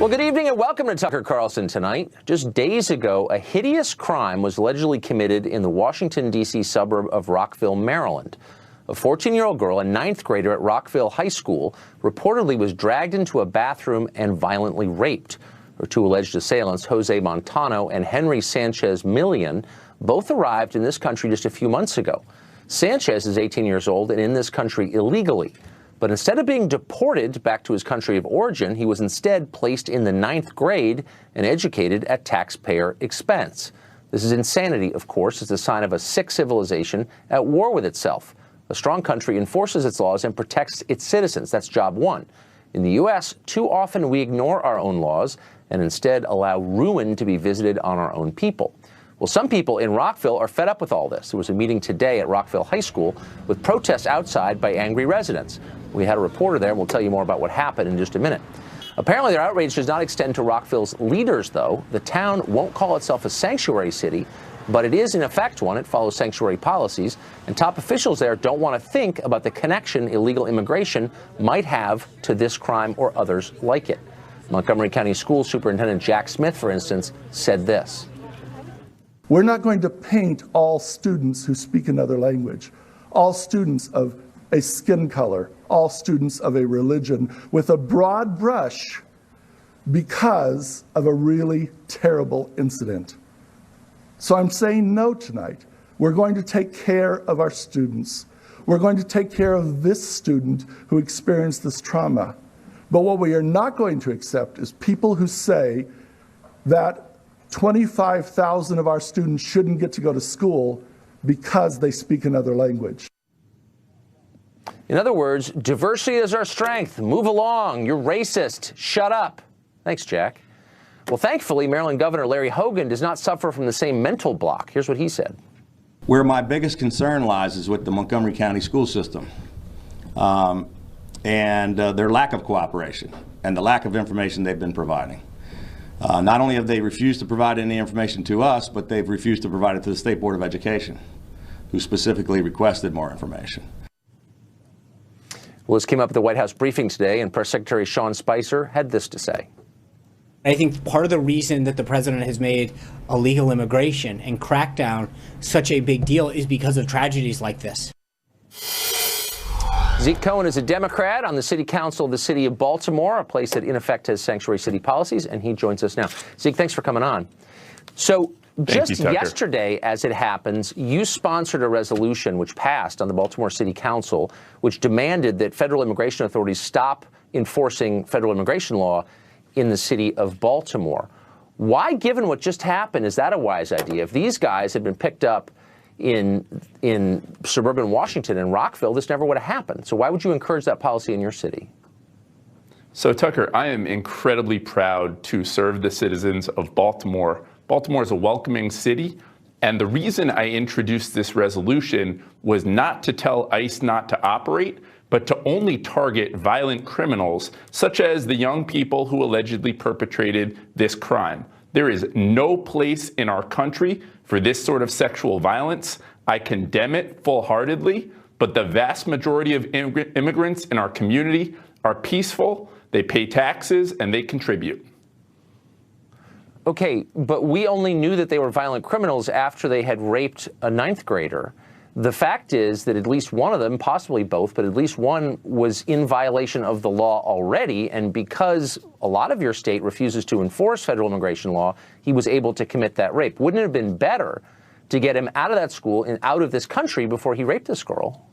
Well, good evening and welcome to Tucker Carlson Tonight. Just days ago, a hideous crime was allegedly committed in the Washington, D.C. suburb of Rockville, Maryland. A 14-year-old girl, a ninth grader at Rockville High School, reportedly was dragged into a bathroom and violently raped. Her two alleged assailants, Jose Montano and Henry Sanchez Millian, both arrived in this country just a few months ago. Sanchez is 18 years old and in this country illegally. But instead of being deported back to his country of origin, he was instead placed in the ninth grade and educated at taxpayer expense. This is insanity, of course. It's a sign of a sick civilization at war with itself. A strong country enforces its laws and protects its citizens. That's job one. In the U.S., too often we ignore our own laws and instead allow ruin to be visited on our own people. Well, some people in Rockville are fed up with all this. There was a meeting today at Rockville High School with protests outside by angry residents. We had a reporter there, and we'll tell you more about what happened in just a minute. Apparently, their outrage does not extend to Rockville's leaders, though. The town won't call itself a sanctuary city, but it is, in effect, one. It follows sanctuary policies, and top officials there don't want to think about the connection illegal immigration might have to this crime or others like it. Montgomery County School Superintendent Jack Smith, for instance, said this. We're not going to paint all students who speak another language, all students of a skin color, all students of a religion with a broad brush because of a really terrible incident. So I'm saying no tonight. We're going to take care of our students. We're going to take care of this student who experienced this trauma. But what we are not going to accept is people who say that 25,000 of our students shouldn't get to go to school because they speak another language. In other words, diversity is our strength. Move along. You're racist. Shut up. Thanks, Jack. Well, thankfully, Maryland Governor Larry Hogan does not suffer from the same mental block. Here's what he said. Where my biggest concern lies is with the Montgomery County school system and their lack of cooperation and the lack of information they've been providing. Not only have they refused to provide any information to us, but they've refused to provide it to the State Board of Education, who specifically requested more information. Well, this came up at the White House briefing today, and Press Secretary Sean Spicer had this to say. I think part of the reason that the president has made illegal immigration and crackdown such a big deal is because of tragedies like this. Zeke Cohen is a Democrat on the city council of the city of Baltimore, a place that in effect has sanctuary city policies, and he joins us now. Zeke, thanks for coming on. So just yesterday, as it happens, you sponsored a resolution which passed on the Baltimore City Council, which demanded that federal immigration authorities stop enforcing federal immigration law in the city of Baltimore. Why, given what just happened, is that a wise idea? If these guys had been picked up in suburban Washington and Rockville, this never would have happened. So why would you encourage that policy in your city? So, Tucker, I am incredibly proud to serve the citizens of Baltimore. Baltimore is a welcoming city, and the reason I introduced this resolution was not to tell ICE not to operate, but to only target violent criminals, such as the young people who allegedly perpetrated this crime. There is no place in our country for this sort of sexual violence. I condemn it full-heartedly, but the vast majority of immigrants in our community are peaceful, they pay taxes, and they contribute. Okay, but we only knew that they were violent criminals after they had raped a ninth grader. The fact is that at least one of them, possibly both, but at least one was in violation of the law already. And because a lot of your state refuses to enforce federal immigration law, he was able to commit that rape. Wouldn't it have been better to get him out of that school and out of this country before he raped this girl?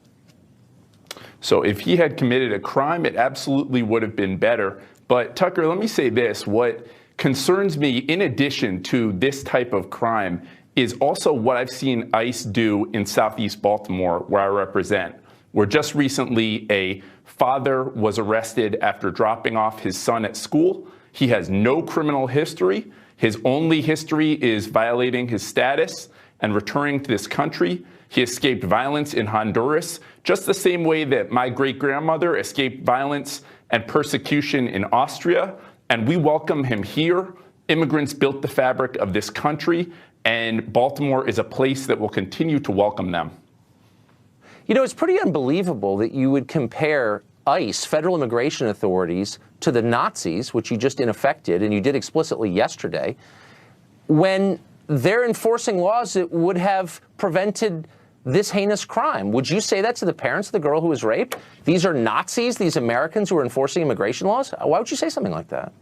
So if he had committed a crime, it absolutely would have been better. But Tucker, let me say this. What concerns me, in addition to this type of crime, is also what I've seen ICE do in Southeast Baltimore, where I represent, where just recently a father was arrested after dropping off his son at school. He has no criminal history. His only history is violating his status and returning to this country. He escaped violence in Honduras, just the same way that my great-grandmother escaped violence and persecution in Austria. And we welcome him here. Immigrants built the fabric of this country, and Baltimore is a place that will continue to welcome them. You know, it's pretty unbelievable that you would compare ICE, federal immigration authorities, to the Nazis, which you just in effect did, and you did explicitly yesterday, when they're enforcing laws that would have prevented this heinous crime? Would you say that to the parents of the girl who was raped? These are Nazis, these Americans who are enforcing immigration laws? Why would you say something like that?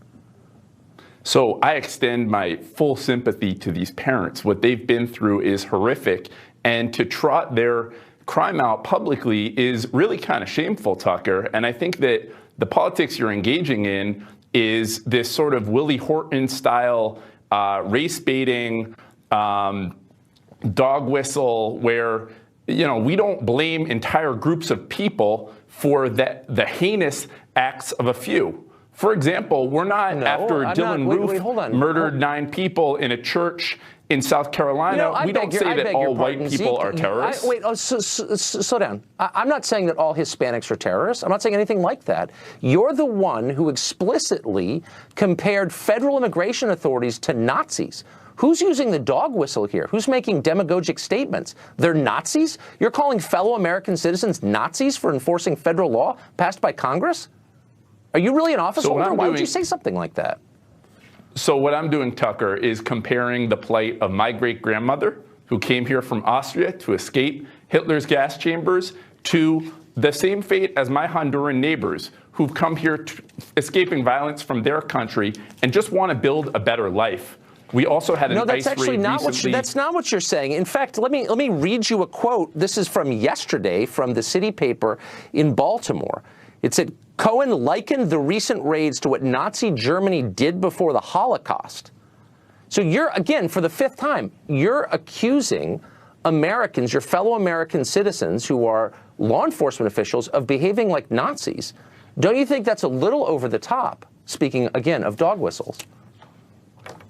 So I extend my full sympathy to these parents. What they've been through is horrific, and to trot their crime out publicly is really kind of shameful, Tucker. And I think that the politics you're engaging in is this sort of Willie Horton style race baiting, dog whistle, where we don't blame entire groups of people for the heinous acts of a few. For example, we're not after Dylan Roof murdered 9 people in a church in South Carolina. We don't say that all white people are terrorists. Slow down. I'm not saying that all Hispanics are terrorists. I'm not saying anything like that. You're the one who explicitly compared federal immigration authorities to Nazis. Who's using the dog whistle here? Who's making demagogic statements? They're Nazis? You're calling fellow American citizens Nazis for enforcing federal law passed by Congress? Are you really an office holder? Why would you say something like that? So what I'm doing, Tucker, is comparing the plight of my great-grandmother, who came here from Austria to escape Hitler's gas chambers, to the same fate as my Honduran neighbors, who've come here escaping violence from their country and just want to build a better life. We also had an ICE raid recently. That's not what you're saying. In fact, let me read you a quote. This is from yesterday from the City paper in Baltimore. It said, Cohen likened the recent raids to what Nazi Germany did before the Holocaust. So you're, again, for the 5th time, you're accusing Americans, your fellow American citizens who are law enforcement officials, of behaving like Nazis. Don't you think that's a little over the top, speaking, again, of dog whistles?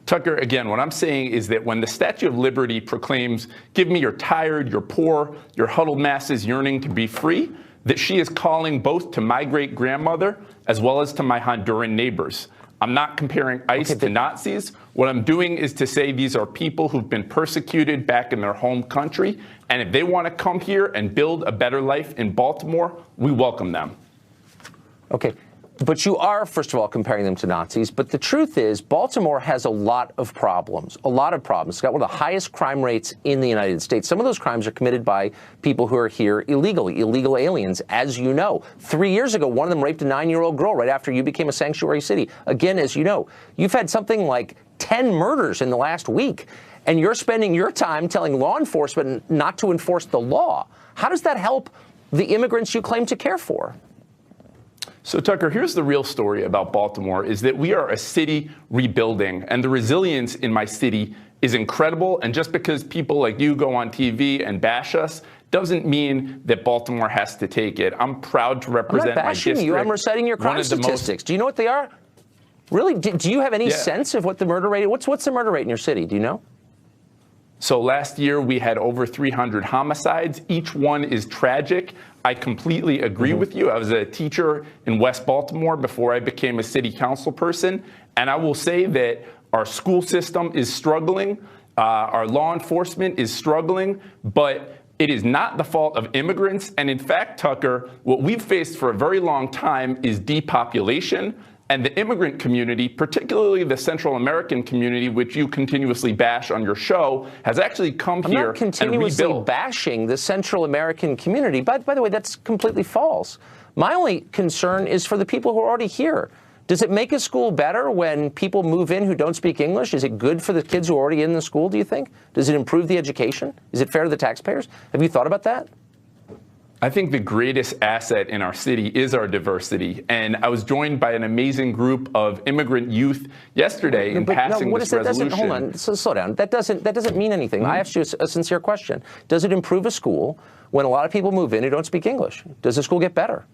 Tucker, again, what I'm saying is that when the Statue of Liberty proclaims, give me your tired, your poor, your huddled masses yearning to be free, that she is calling both to my great-grandmother as well as to my Honduran neighbors. I'm not comparing ICE to Nazis. What I'm doing is to say these are people who've been persecuted back in their home country, and if they want to come here and build a better life in Baltimore, we welcome them. Okay. But you are, first of all, comparing them to Nazis. But the truth is, Baltimore has a lot of problems, It's got one of the highest crime rates in the United States. Some of those crimes are committed by people who are here illegally, illegal aliens, as you know. 3 years ago, one of them raped a 9-year-old girl right after you became a sanctuary city. Again, as you know, you've had something like 10 murders in the last week, and you're spending your time telling law enforcement not to enforce the law. How does that help the immigrants you claim to care for? So, Tucker, here's the real story about Baltimore, is that we are a city rebuilding, and the resilience in my city is incredible. And just because people like you go on TV and bash us doesn't mean that Baltimore has to take it. I'm proud to represent my district. You. I'm reciting your crime statistics. Do you know what they are? Really? Do you have any sense of what the murder rate is? What's the murder rate in your city? Do you know? So last year we had over 300 homicides. Each one is tragic. I completely agree with you. I was a teacher in West Baltimore before I became a city council person. And I will say that our school system is struggling. Our law enforcement is struggling. But it is not the fault of immigrants. And in fact, Tucker, what we've faced for a very long time is depopulation. And the immigrant community, particularly the Central American community, which you continuously bash on your show, has actually come here and rebuilt. I'm not continuously bashing the Central American community. By the way, that's completely false. My only concern is for the people who are already here. Does it make a school better when people move in who don't speak English? Is it good for the kids who are already in the school, do you think? Does it improve the education? Is it fair to the taxpayers? Have you thought about that? I think the greatest asset in our city is our diversity. And I was joined by an amazing group of immigrant youth yesterday in passing this resolution. Hold on, slow down. That doesn't mean anything. I asked you a sincere question. Does it improve a school when a lot of people move in who don't speak English? Does the school get better?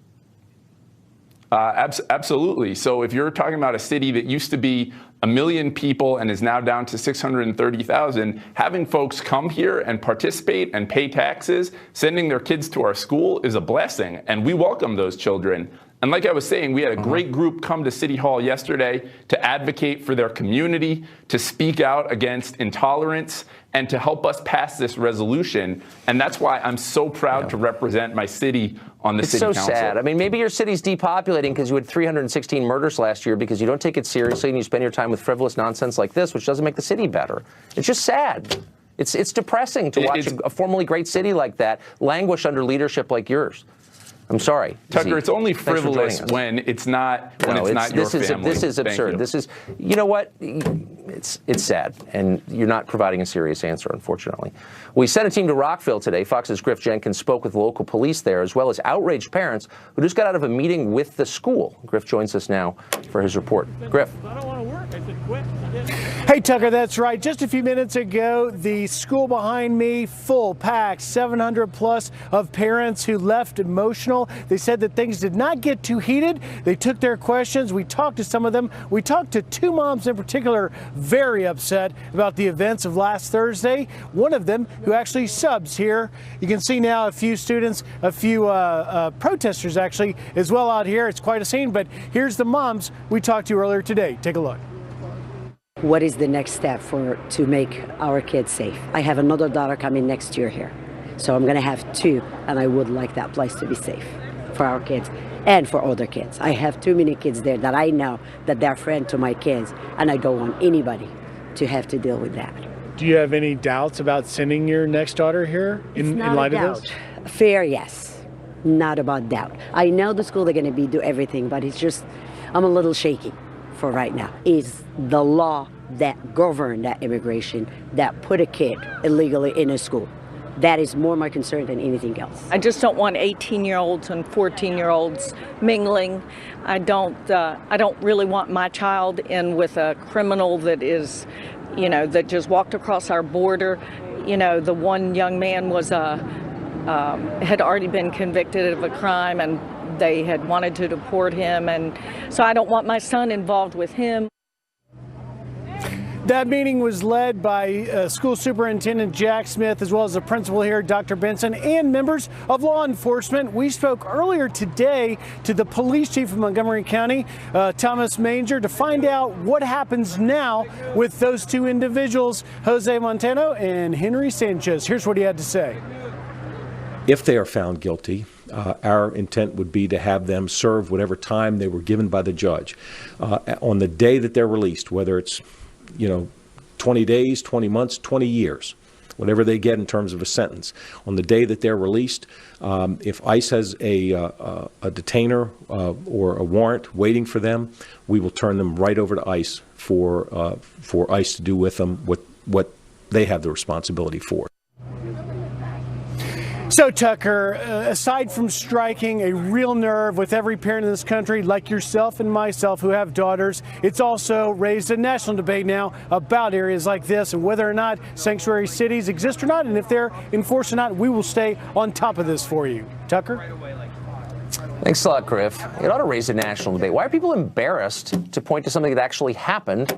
Absolutely. So if you're talking about a city that used to be 1 million people and is now down to 630,000, having folks come here and participate and pay taxes, sending their kids to our school is a blessing, and we welcome those children. And like I was saying, we had a great group come to City Hall yesterday to advocate for their community, to speak out against intolerance, and to help us pass this resolution. And that's why I'm so proud to represent my city on the It's city so council. sad. I mean, maybe your city's depopulating because you had 316 murders last year because you don't take it seriously and you spend your time with frivolous nonsense like this, which doesn't make the city better. It's just sad. It's depressing to watch a formerly great city like that languish under leadership like yours. I'm sorry, Tucker. It's only frivolous when it's not your family. This is absurd. This is, you know what? It's sad, and you're not providing a serious answer, unfortunately. We sent a team to Rockville today. Fox's Griff Jenkins spoke with local police there, as well as outraged parents who just got out of a meeting with the school. Griff joins us now for his report. Griff. I don't want to work. I said quit. Hey, Tucker, that's right. Just a few minutes ago, the school behind me, full packed, 700 plus of parents who left emotional. They said that things did not get too heated. They took their questions. We talked to some of them. We talked to two moms in particular, very upset about the events of last Thursday. One of them who actually subs here. You can see now a few students, a few protesters actually as well out here. It's quite a scene, but here's the moms we talked to earlier today. Take a look. What is the next step to make our kids safe? I have another daughter coming next year here. So I'm going to have two, and I would like that place to be safe for our kids and for other kids. I have too many kids there that I know that they're friends to my kids, and I don't want anybody to have to deal with that. Do you have any doubts about sending your next daughter here in light of this? Fair, yes. Not about doubt. I know the school, they're going to do everything, but it's just, I'm a little shaky for right now. Is the law that govern that immigration that put a kid illegally in a school? That is more my concern than anything else. I just don't want 18-year-olds and 14-year-olds mingling. I don't really want my child in with a criminal that is, that just walked across our border. The one young man was had already been convicted of a crime, and they had wanted to deport him, and so I don't want my son involved with him. That meeting was led by School Superintendent Jack Smith, as well as the principal here, Dr. Benson, and members of law enforcement. We spoke earlier today to the police chief of Montgomery County, Thomas Manger, to find out what happens now with those two individuals, Jose Montano and Henry Sanchez. Here's what he had to say. If they are found guilty, our intent would be to have them serve whatever time they were given by the judge. On the day that they're released, whether it's 20 days, 20 months, 20 years, whatever they get in terms of a sentence. On the day that they're released, if ICE has a detainer or a warrant waiting for them, we will turn them right over to ICE for ICE to do with them what they have the responsibility for. So, Tucker, aside from striking a real nerve with every parent in this country, like yourself and myself who have daughters, it's also raised a national debate now about areas like this and whether or not sanctuary cities exist or not, and if they're enforced or not. We will stay on top of this for you. Tucker? Thanks a lot, Griff. It ought to raise a national debate. Why are people embarrassed to point to something that actually happened